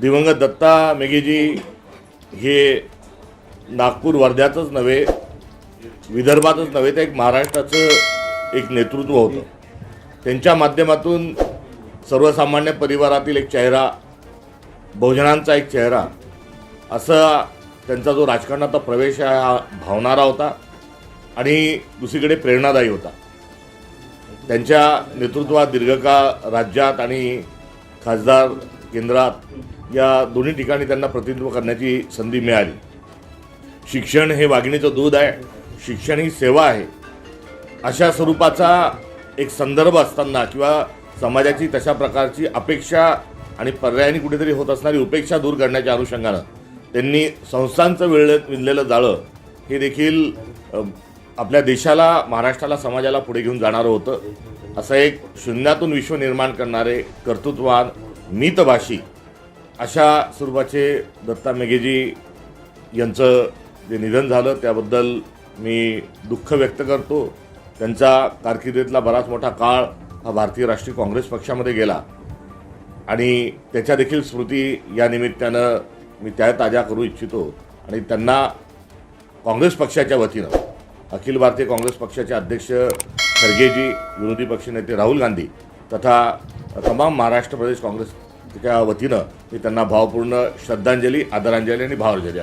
दिवंगत दत्ता मेघेजी हे नागपूर वर्ध्यातच नव्हे, विदर्भातच नव्हे, तर एक महाराष्ट्राचं एक नेतृत्व होतं. त्यांच्या माध्यमातून सर्वसामान्य परिवारातील एक चेहरा, बहुजनांचा एक चेहरा, असा त्यांचा जो राजकारणाचा प्रवेश आहे हा भावणारा होता आणि दुसरीकडे प्रेरणादायी होता. त्यांच्या नेतृत्वात दीर्घकाळ राज्यात आणि खासदार केंद्रात या दोन्ही ठिकाणी त्यांना प्रतिनिधित्व करण्याची संधी मिळाली. शिक्षण हे वाघिणीचं दूध आहे, शिक्षण ही सेवा आहे, अशा स्वरूपाचा एक संदर्भ असताना किंवा समाजाची तशा प्रकारची अपेक्षा आणि पर्यायाने कुठेतरी होत असणारी उपेक्षा दूर करण्याच्या अनुषंगानं त्यांनी संस्थांचं विणलेलं जाळं हे देखील आपल्या देशाला, महाराष्ट्राला, समाजाला पुढे घेऊन जाणारं होतं. असं एक शून्यातून विश्व निर्माण करणारे कर्तृत्ववान, मितभाषी अशा स्वरूपाचे दत्ता मेघेजी यांचं जे निधन झालं त्याबद्दल मी दुःख व्यक्त करतो. त्यांचा कारकिर्दीतला बराच मोठा काळ हा भारतीय राष्ट्रीय काँग्रेस पक्षामध्ये गेला आणि त्याच्या देखील स्मृती या निमित्तानं मी त्या ताज्या करू इच्छितो आणि त्यांना काँग्रेस पक्षाच्या वतीनं, अखिल भारतीय काँग्रेस पक्षाचे अध्यक्ष खरगेजी, विरोधी पक्षनेते राहुल गांधी तथा तमाम महाराष्ट्र प्रदेश काँग्रेसच्या वतीनं मी त्यांना भावपूर्ण श्रद्धांजली, आदरांजली आणि भावांजली